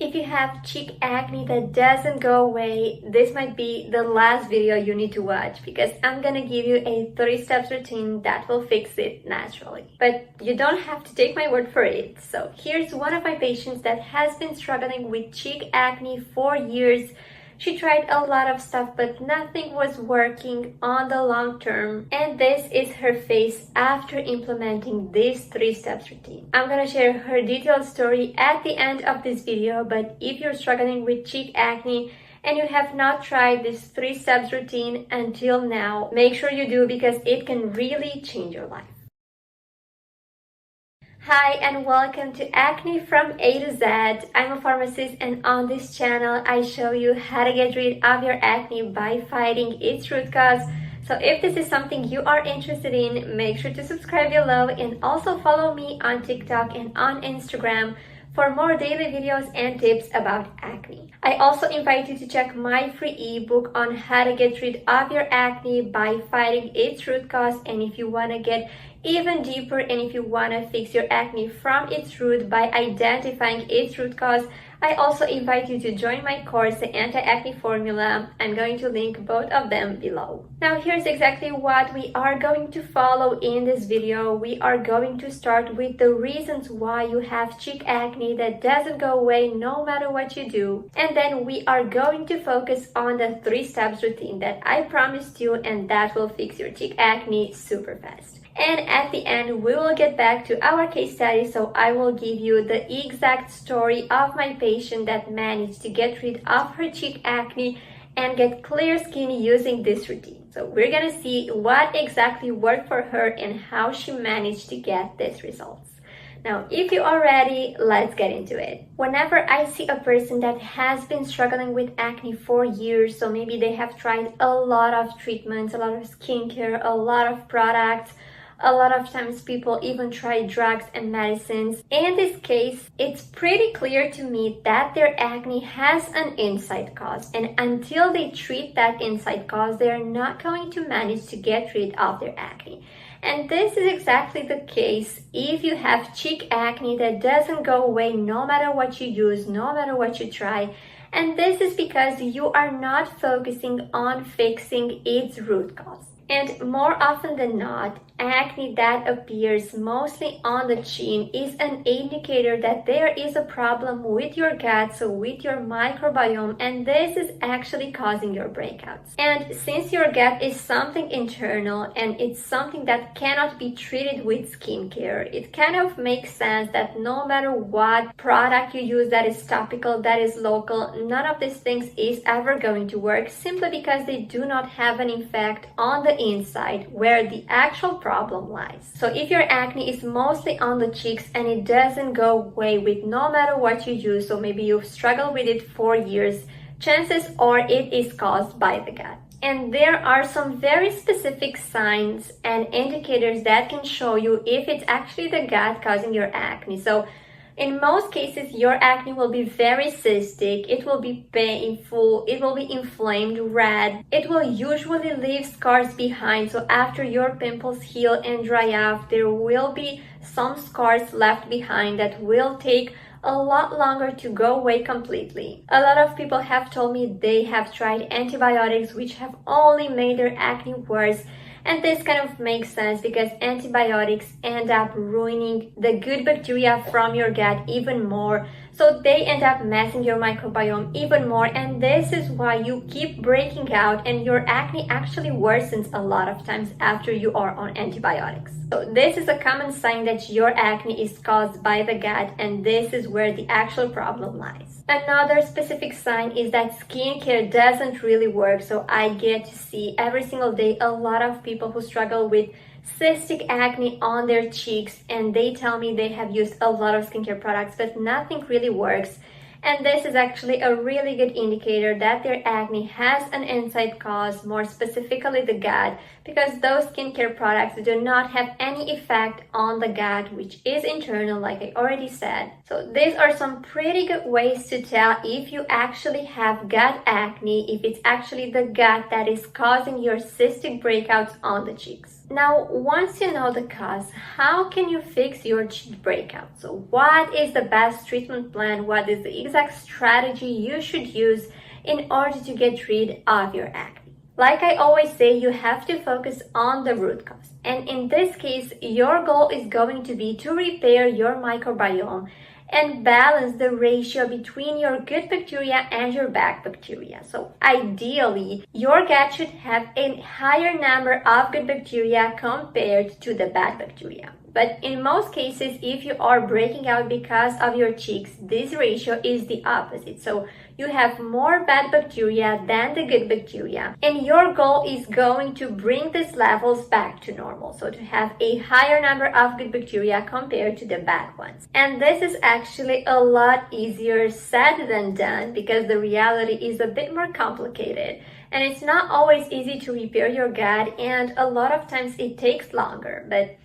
If you have cheek acne that doesn't go away, this might be the last video you need to watch because I'm gonna give you a 3-step routine that will fix it naturally. But you don't have to take my word for it. So here's one of my patients that has been struggling with cheek acne for years. She tried a lot of stuff, but nothing was working on the long term. And this is her face after implementing this 3-step routine. I'm gonna share her detailed story at the end of this video, but if you're struggling with cheek acne and you have not tried this 3-step routine until now, make sure you do because it can really change your life. Hi and welcome to Acne from A to Z. I'm a pharmacist and on this channel I show you how to get rid of your acne by fighting its root cause. So if this is something you are interested in, make sure to subscribe below and also follow me on TikTok and on Instagram for more daily videos and tips about acne. I also invite you to check my free ebook on how to get rid of your acne by fighting its root cause, and if you want to get even deeper and if you want to fix your acne from its root by identifying its root cause, I also invite you to join my course, the Anti-Acne Formula. I'm going to link both of them below. Now here's exactly what we are going to follow in this video. We are going to start with the reasons why you have cheek acne that doesn't go away no matter what you do. And then we are going to focus on the 3-step routine that I promised you, and that will fix your cheek acne super fast. And at the end, we will get back to our case study, so I will give you the exact story of my patient that managed to get rid of her cheek acne and get clear skin using this routine. So we're gonna see what exactly worked for her and how she managed to get these results. Now, if you are ready, let's get into it. Whenever I see a person that has been struggling with acne for years, so maybe they have tried a lot of treatments, a lot of skincare, a lot of products, a lot of times people even try drugs and medicines. In this case, it's pretty clear to me that their acne has an inside cause, and until they treat that inside cause, they are not going to manage to get rid of their acne. And this is exactly the case if you have cheek acne that doesn't go away no matter what you use, no matter what you try. And this is because you are not focusing on fixing its root cause. And more often than not, acne that appears mostly on the chin is an indicator that there is a problem with your gut, so with your microbiome, and this is actually causing your breakouts. And since your gut is something internal and it's something that cannot be treated with skincare, it kind of makes sense that no matter what product you use that is topical, that is local, none of these things is ever going to work simply because they do not have an effect on the inside where the actual problem lies. So if your acne is mostly on the cheeks and it doesn't go away with no matter what you use, so maybe you've struggled with it for years, chances are it is caused by the gut. And there are some very specific signs and indicators that can show you if it's actually the gut causing your acne. So in most cases, your acne will be very cystic, it will be painful, it will be inflamed, red. It will usually leave scars behind, so after your pimples heal and dry off, there will be some scars left behind that will take a lot longer to go away completely. A lot of people have told me they have tried antibiotics which have only made their acne worse. And this kind of makes sense because antibiotics end up ruining the good bacteria from your gut even more. So they end up messing your microbiome even more, and this is why you keep breaking out and your acne actually worsens a lot of times after you are on antibiotics. So this is a common sign that your acne is caused by the gut, and this is where the actual problem lies. Another specific sign is that skincare doesn't really work. So I get to see every single day a lot of people who struggle with cystic acne on their cheeks, and they tell me they have used a lot of skincare products but nothing really works. And this is actually a really good indicator that their acne has an inside cause, more specifically the gut, because those skincare products do not have any effect on the gut, which is internal, like I already said. So these are some pretty good ways to tell if you actually have gut acne, if it's actually the gut that is causing your cystic breakouts on the cheeks. Now, once you know the cause, how can you fix your cheek breakout? So what is the best treatment plan? What is the exact strategy you should use in order to get rid of your acne? Like I always say, you have to focus on the root cause. And in this case, your goal is going to be to repair your microbiome and balance the ratio between your good bacteria and your bad bacteria. So ideally, your gut should have a higher number of good bacteria compared to the bad bacteria. But in most cases, if you are breaking out because of your cheeks, this ratio is the opposite. So you have more bad bacteria than the good bacteria. And your goal is going to bring these levels back to normal. So to have a higher number of good bacteria compared to the bad ones. And this is actually a lot easier said than done because the reality is a bit more complicated. And it's not always easy to repair your gut, and a lot of times it takes longer. But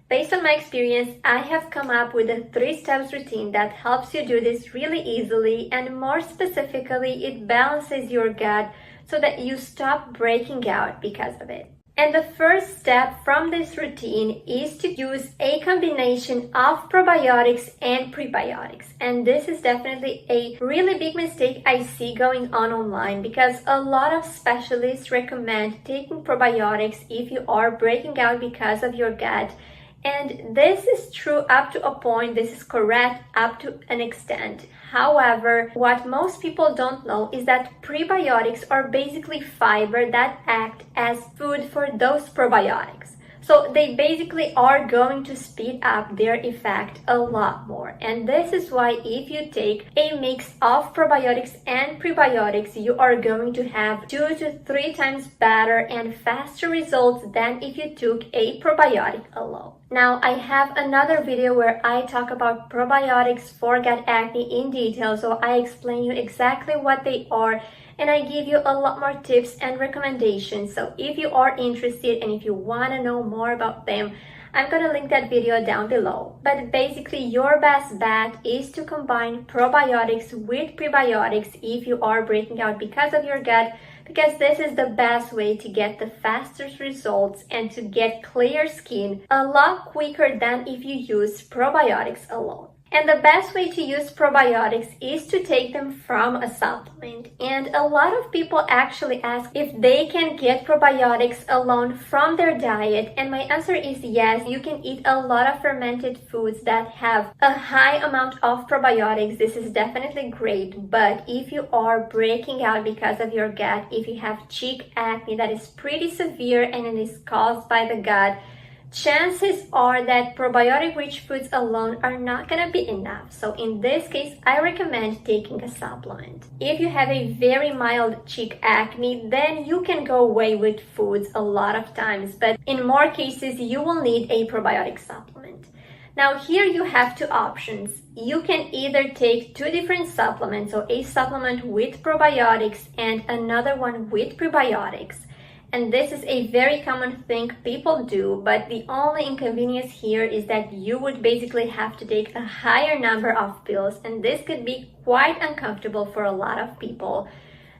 based on my experience, I have come up with a 3-step routine that helps you do this really easily, and more specifically, it balances your gut so that you stop breaking out because of it. And the first step from this routine is to use a combination of probiotics and prebiotics. And this is definitely a really big mistake I see going on online because a lot of specialists recommend taking probiotics if you are breaking out because of your gut. And this is true up to a point, this is correct up to an extent. However, what most people don't know is that prebiotics are basically fiber that act as food for those probiotics. So they basically are going to speed up their effect a lot more. And this is why if you take a mix of probiotics and prebiotics, you are going to have 2 to 3 times better and faster results than if you took a probiotic alone. Now, I have another video where I talk about probiotics for gut acne in detail, so I explain you exactly what they are and I give you a lot more tips and recommendations. So if you are interested and if you want to know more about them, I'm going to link that video down below. But basically, your best bet is to combine probiotics with prebiotics if you are breaking out because of your gut, because this is the best way to get the fastest results and to get clear skin a lot quicker than if you use probiotics alone. And the best way to use probiotics is to take them from a supplement. And a lot of people actually ask if they can get probiotics alone from their diet. And my answer is yes, you can eat a lot of fermented foods that have a high amount of probiotics. This is definitely great. But if you are breaking out because of your gut, if you have cheek acne that is pretty severe and it is caused by the gut, chances are that probiotic-rich foods alone are not going to be enough. So in this case, I recommend taking a supplement. If you have a very mild cheek acne, then you can go away with foods a lot of times. But in more cases, you will need a probiotic supplement. Now here you have 2 options. You can either take 2 different supplements, so a supplement with probiotics and another one with prebiotics. And this is a very common thing people do, but the only inconvenience here is that you would basically have to take a higher number of pills, and this could be quite uncomfortable for a lot of people.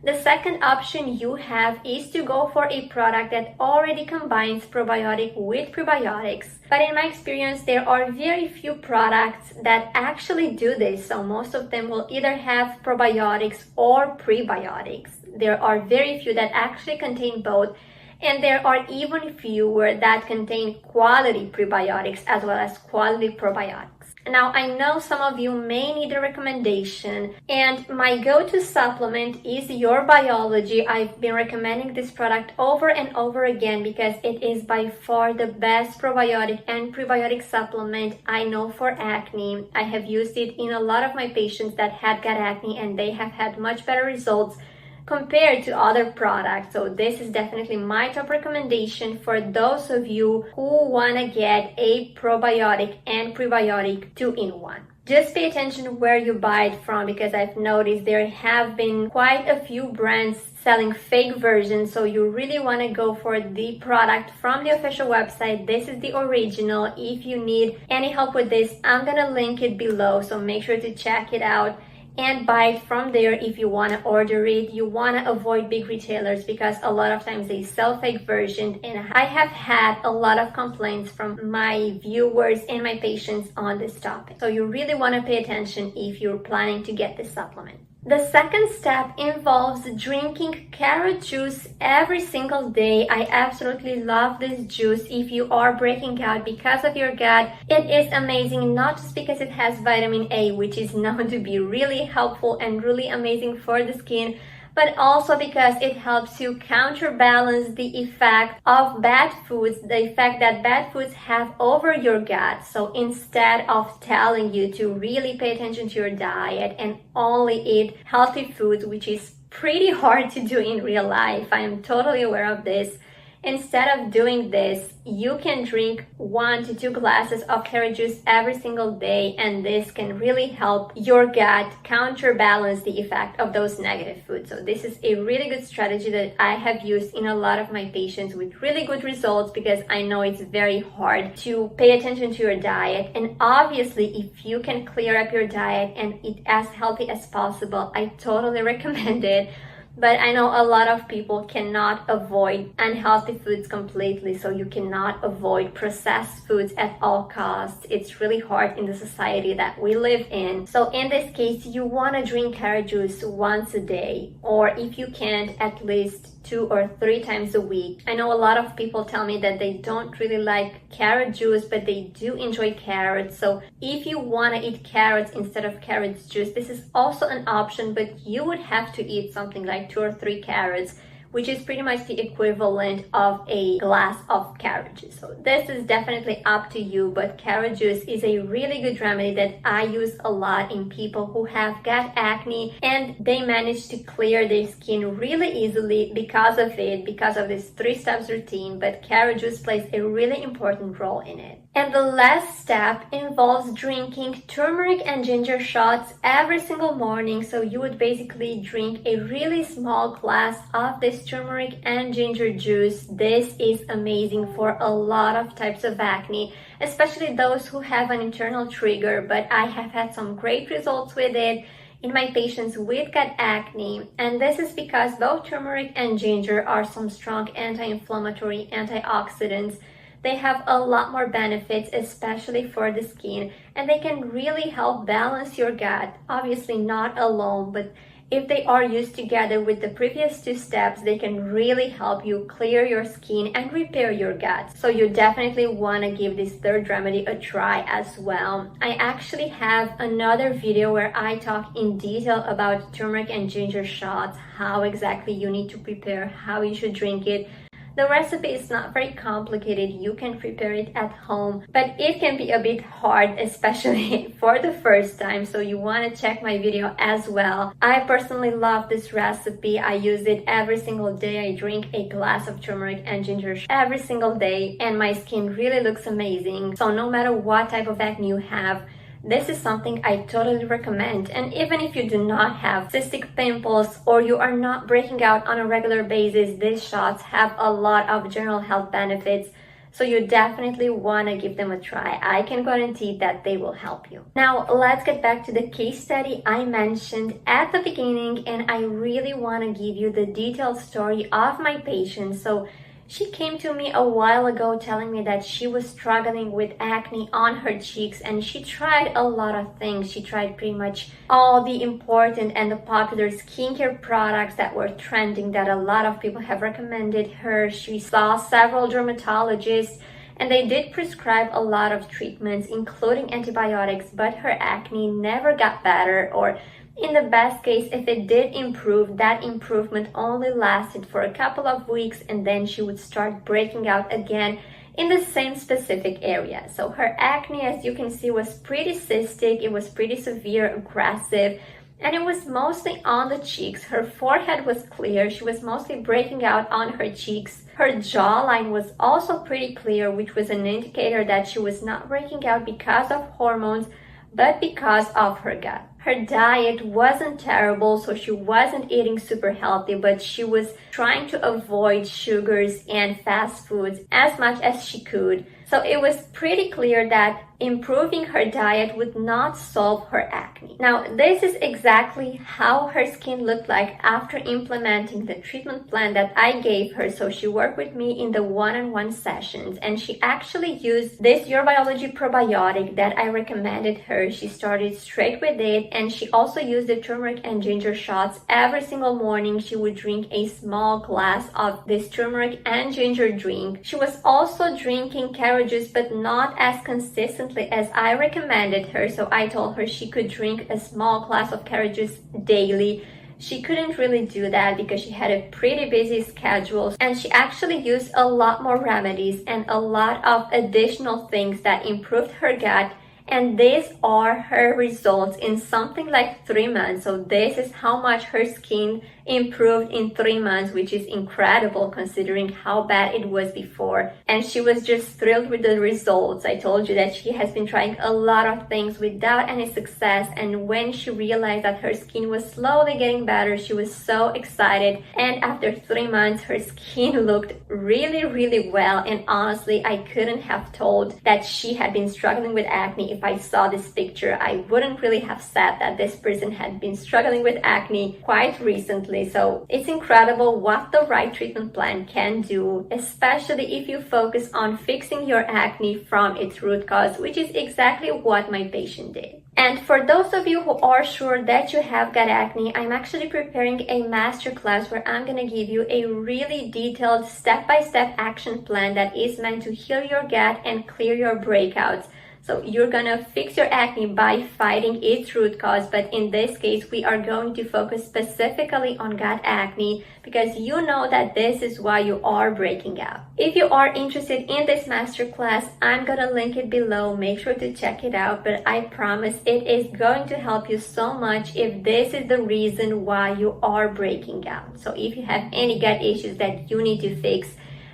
The second option you have is to go for a product that already combines probiotic with prebiotics. But in my experience, there are very few products that actually do this. So most of them will either have probiotics or prebiotics. There are very few that actually contain both. And there are even fewer that contain quality prebiotics as well as quality probiotics. Now, I know some of you may need a recommendation, and my go-to supplement is YourBiology. I've been recommending this product over and over again because it is by far the best probiotic and prebiotic supplement I know for acne. I have used it in a lot of my patients that had gut acne, and they have had much better results compared to other products. So this is definitely my top recommendation for those of you who want to get a probiotic and prebiotic 2-in-1. Just pay attention where you buy it from, because I've noticed there have been quite a few brands selling fake versions, so you really want to go for the product from the official website. This is the original. If you need any help with this, I'm gonna link it below, so make sure to check it out. and buy it from there if you want to order it. You want to avoid big retailers because a lot of times they sell fake versions, and I have had a lot of complaints from my viewers and my patients on this topic. So you really want to pay attention if you're planning to get this supplement. The second step involves drinking carrot juice every single day. I absolutely love this juice if you are breaking out because of your gut. It is amazing, not just because it has vitamin A, which is known to be really helpful and really amazing for the skin, but also because it helps you counterbalance the effect of bad foods, the effect that bad foods have over your gut. So instead of telling you to really pay attention to your diet and only eat healthy foods, which is pretty hard to do in real life, I am totally aware of this. Instead of doing this, you can drink 1 to 2 glasses of carrot juice every single day, and this can really help your gut counterbalance the effect of those negative foods. So this is a really good strategy that I have used in a lot of my patients with really good results, because I know it's very hard to pay attention to your diet. And obviously, if you can clear up your diet and eat as healthy as possible, I totally recommend it. But I know a lot of people cannot avoid unhealthy foods completely, so you cannot avoid processed foods at all costs. It's really hard in the society that we live in. So in this case, you want to drink carrot juice once a day, or if you can't, at least 2 or 3 times a week. I know a lot of people tell me that they don't really like carrot juice, but they do enjoy carrots. So if you want to eat carrots instead of carrot juice, this is also an option, but you would have to eat something like 2 or 3 carrots, which is pretty much the equivalent of a glass of carrot juice. So this is definitely up to you, but carrot juice is a really good remedy that I use a lot in people who have gut acne, and they manage to clear their skin really easily because of it, because of this 3 steps routine. But carrot juice plays a really important role in it. And the last step involves drinking turmeric and ginger shots every single morning. So you would basically drink a really small glass of this turmeric and ginger juice. This is amazing for a lot of types of acne, especially those who have an internal trigger, but I have had some great results with it in my patients with gut acne. And this is because both turmeric and ginger are some strong anti-inflammatory antioxidants. They have a lot more benefits, especially for the skin, and they can really help balance your gut. Obviously not alone, but if they are used together with the previous 2 steps, they can really help you clear your skin and repair your gut. So you definitely want to give this 3rd remedy a try as well. I actually have another video where I talk in detail about turmeric and ginger shots, how exactly you need to prepare, how you should drink it. The recipe is not very complicated. You can prepare it at home, but it can be a bit hard, especially for the first time. So you want to check my video as well. I personally love this recipe. I use it every single day. I drink a glass of turmeric and ginger every single day, and my skin really looks amazing. So no matter what type of acne you have, this is something I totally recommend. And even if you do not have cystic pimples or you are not breaking out on a regular basis, these shots have a lot of general health benefits. So you definitely want to give them a try. I can guarantee that they will help you. Now let's get back to the case study I mentioned at the beginning, and I really want to give you the detailed story of my patient. So she came to me a while ago telling me that she was struggling with acne on her cheeks, and she tried a lot of things. She tried pretty much all the important and the popular skincare products that were trending, that a lot of people have recommended her. She saw several dermatologists, and they did prescribe a lot of treatments, including antibiotics, but her acne never got better, or in the best case, if it did improve, that improvement only lasted for a couple of weeks, and then she would start breaking out again in the same specific area. So her acne, as you can see, was pretty cystic, it was pretty severe, aggressive, and it was mostly on the cheeks. Her forehead was clear, she was mostly breaking out on her cheeks. Her jawline was also pretty clear, which was an indicator that she was not breaking out because of hormones, but because of her gut. Her diet wasn't terrible, so she wasn't eating super healthy, but she was trying to avoid sugars and fast foods as much as she could. So it was pretty clear that improving her diet would not solve her acne. Now, this is exactly how her skin looked like after implementing the treatment plan that I gave her. So she worked with me in the one-on-one sessions, and she actually used this YourBiology probiotic that I recommended her. She started straight with it, and she also used the turmeric and ginger shots every single morning. She would drink a small glass of this turmeric and ginger drink. She was also drinking carrot juice, but not as consistently as I recommended her. So I told her she could drink a small glass of carrot juice daily. She couldn't really do that because she had a pretty busy schedule, and she actually used a lot more remedies and a lot of additional things that improved her gut. And these are her results in something like 3 months. So this is how much her skin improved in 3 months, which is incredible considering how bad it was before. And she was just thrilled with the results. I told you that she has been trying a lot of things without any success. And when she realized that her skin was slowly getting better, she was so excited. And after 3 months, her skin looked really, really well. And honestly, I couldn't have told that she had been struggling with acne. If I saw this picture, I wouldn't really have said that this person had been struggling with acne quite recently. So it's incredible what the right treatment plan can do, especially if you focus on fixing your acne from its root cause, which is exactly what my patient did. And for those of you who are sure that you have gut acne, I'm actually preparing a masterclass where I'm going to give you a really detailed step-by-step action plan that is meant to heal your gut and clear your breakouts. So you're gonna fix your acne by fighting its root cause, but in this case, we are going to focus specifically on gut acne because you know that this is why you are breaking out. If you are interested in this masterclass, I'm gonna link it below. Make sure to check it out, but I promise it is going to help you so much if this is the reason why you are breaking out. So if you have any gut issues that you need to fix,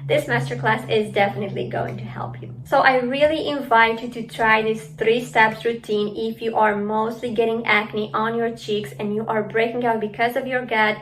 this masterclass is definitely going to help you. So I really invite you to try this 3-steps routine if you are mostly getting acne on your cheeks and you are breaking out because of your gut.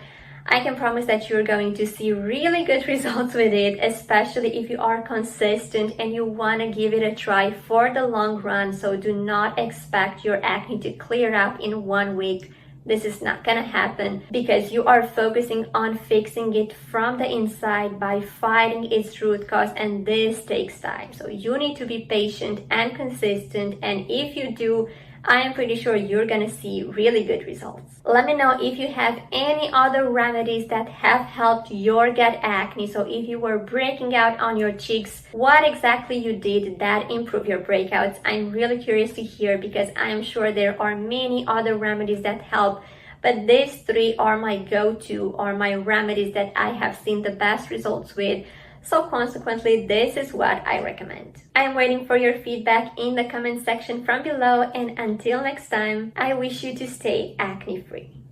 I can promise that you're going to see really good results with it, especially if you are consistent and you want to give it a try for the long run. So do not expect your acne to clear up in 1 week. This is not gonna happen because you are focusing on fixing it from the inside by fighting its root cause, and this takes time. So you need to be patient and consistent, and if you do, I am pretty sure you're gonna see really good results. Let me know if you have any other remedies that have helped your gut acne. So if you were breaking out on your cheeks, what exactly you did that improved your breakouts? I'm really curious to hear because I'm sure there are many other remedies that help, but these 3 are my go-to or my remedies that I have seen the best results with. So consequently, this is what I recommend. I am waiting for your feedback in the comment section from below, and until next time, I wish you to stay acne-free.